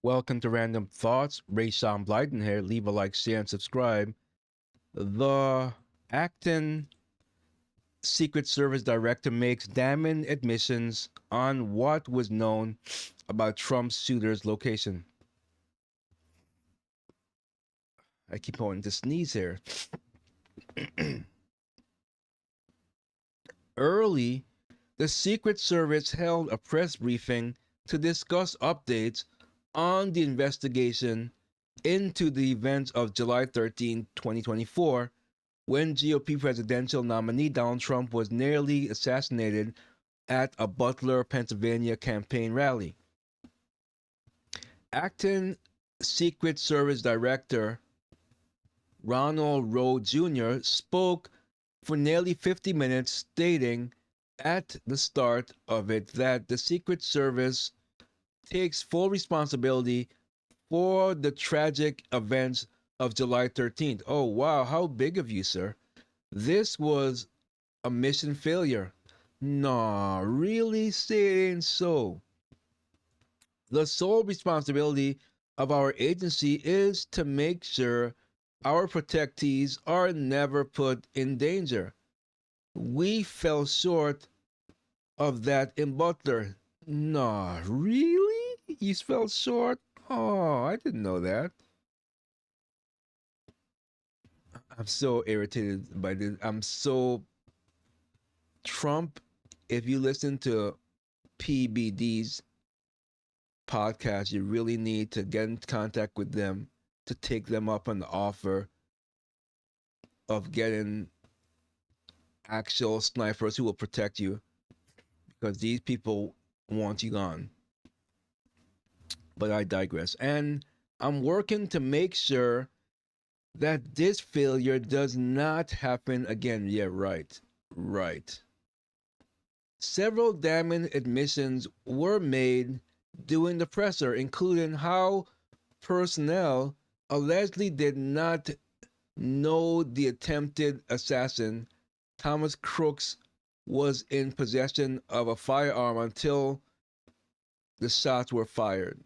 Welcome to Random Thoughts. Ray Sean Blyden here. Leave a like, share, and subscribe. The Acton Secret Service director makes damning admissions on what was known about Trump's shooter's location. I keep wanting to sneeze here. Early, the Secret Service held a press briefing to discuss updates on the investigation into the events of July 13, 2024, when GOP presidential nominee Donald Trump was nearly assassinated at a Butler, Pennsylvania campaign rally. Acting Secret Service Director Ronald Rowe Jr. spoke for nearly 50 minutes, stating at the start of it that the Secret Service takes full responsibility for the tragic events of July 13th. Oh, wow, how big of you, sir. This was a mission failure. Nah, really saying so. The sole responsibility of our agency is to make sure our protectees are never put in danger. We fell short of that in Butler. Nah, really? You fell short? Oh, I didn't know that. I'm so irritated by this. I'm so Trump. If you listen to PBD's podcast, you really need to get in contact with them to take them up on the offer of getting actual snipers who will protect you, because these people want you gone. But I digress. And I'm working to make sure that this failure does not happen again. Yeah, right. Right. Several damning admissions were made during the presser, including how personnel allegedly did not know the attempted assassin, Thomas Crooks, was in possession of a firearm until the shots were fired.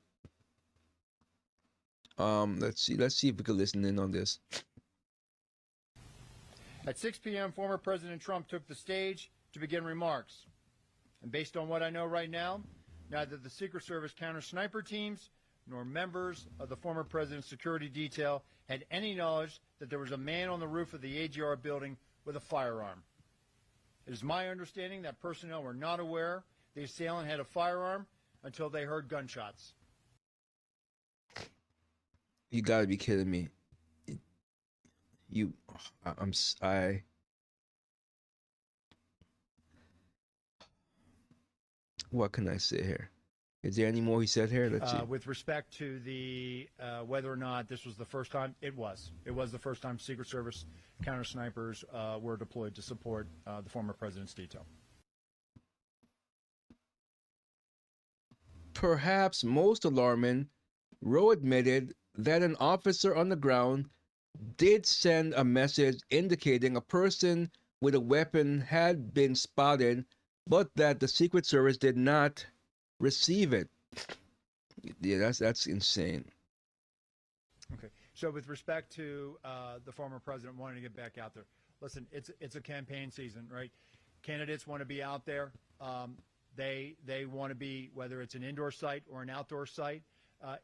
Let's see if we can listen in on this. At 6 p.m., former President Trump took the stage to begin remarks. And based on what I know right now, neither the Secret Service counter-sniper teams nor members of the former president's security detail had any knowledge that there was a man on the roof of the AGR building with a firearm. It is my understanding that personnel were not aware the assailant had a firearm until they heard gunshots. You gotta be kidding me. I. What can I say here? Is there any more he said here? Let's see. With respect to the whether or not this was the first time, it was. It was the first time Secret Service counter snipers were deployed to support the former president's detail. Perhaps most alarming, Rowe admitted that an officer on the ground did send a message indicating a person with a weapon had been spotted, but that the Secret Service did not receive it. Yeah, that's insane. Okay. So with respect to the former president wanting to get back out there, listen, it's a campaign season, right? Candidates want to be out there. They want to be, whether it's an indoor site or an outdoor site,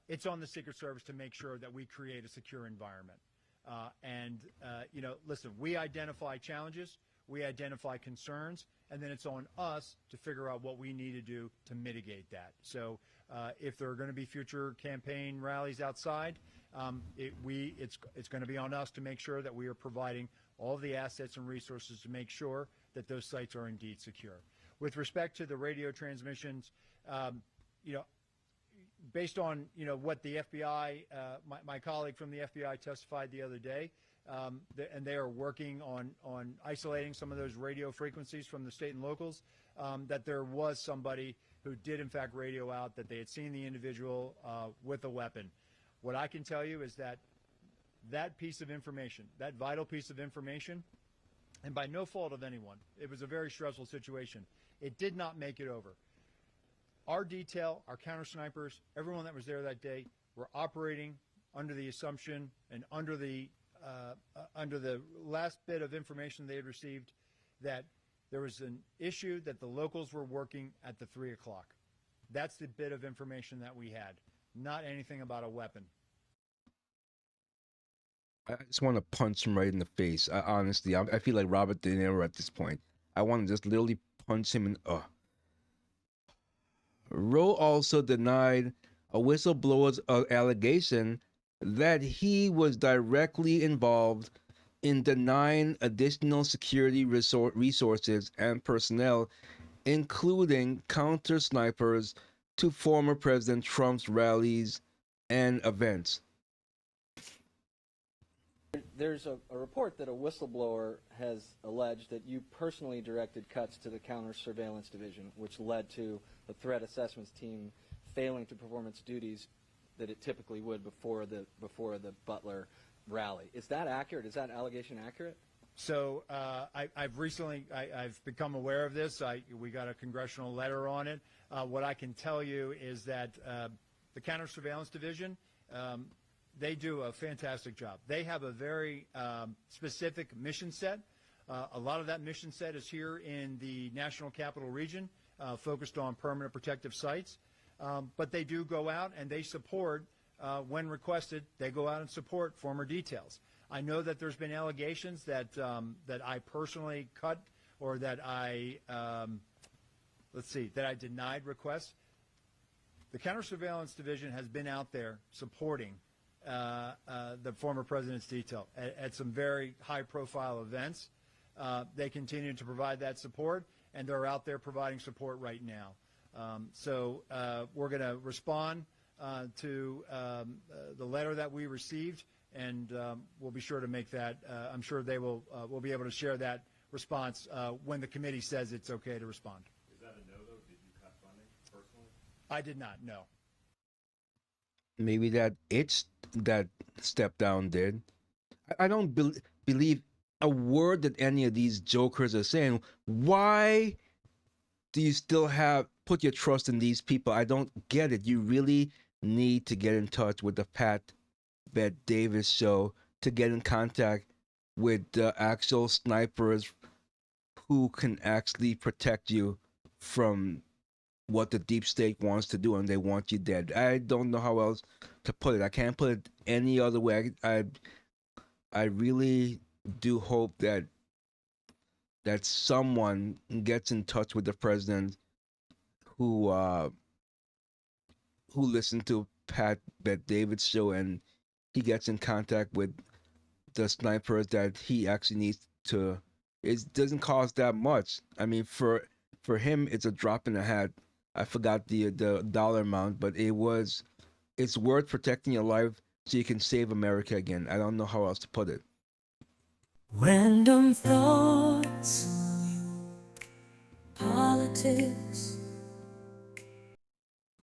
it's on the Secret Service to make sure that we create a secure environment. Listen, we identify challenges, we identify concerns, and then it's on us to figure out what we need to do to mitigate that. So if there are going to be future campaign rallies outside, it's going to be on us to make sure that we are providing all the assets and resources to make sure that those sites are indeed secure. With respect to the radio transmissions, based on what the FBI, my colleague from the FBI testified the other day, and they are working on isolating some of those radio frequencies from the state and locals, that there was somebody who did in fact radio out that they had seen the individual with a weapon. What I can tell you is that piece of information, that vital piece of information, and by no fault of anyone, it was a very stressful situation. It did not make it over. Our detail, our counter snipers, everyone that was there that day were operating under the assumption and under the last bit of information they had received that there was an issue that the locals were working at the 3 o'clock. That's the bit of information that we had, not anything about a weapon. I just want to punch him right in the face. Honestly, I feel like Robert De Niro at this point. I want to just literally punch him in. Rowe also denied a whistleblower's allegation that he was directly involved in denying additional security resources and personnel, including counter snipers, to former President Trump's rallies and events. There's a report that a whistleblower has alleged that you personally directed cuts to the counter surveillance division, which led to the threat assessments team failing to perform its duties that it typically would before the Butler rally. Is that accurate? Is that allegation accurate? So I've recently become aware of this. We got a congressional letter on it. What I can tell you is that the counter surveillance division, they do a fantastic job. They have a very specific mission set. A lot of that mission set is here in the National Capital Region, focused on permanent protective sites. But they do go out and they support, when requested, they go out and support former details. I know that there's been allegations that that I personally cut or that I that I denied requests. The counter surveillance division has been out there supporting the former president's detail at some very high-profile events. They continue to provide that support, and they're out there providing support right now. So we're going to respond to the letter that we received, and we'll be sure to make that. I'm sure they will. We'll be able to share that response when the committee says it's okay to respond. Is that a no, though? Did you cut funding personally? I did not. No. Maybe that step down did. I don't believe a word that any of these jokers are saying. Why do you still put your trust in these people? I don't get it. You really need to get in touch with the Pat Bet-David show to get in contact with the actual snipers who can actually protect you from what the deep state wants to do, and they want you dead. I don't know how else to put it. I can't put it any other way. I really do hope that someone gets in touch with the president who listened to Pat Bet-David's show, and he gets in contact with the snipers that he actually needs to. It doesn't cost that much. I mean, for him, it's a drop in the hat. I forgot the dollar amount, but it's worth protecting your life so you can save America again. I don't know how else to put it. Random thoughts, politics,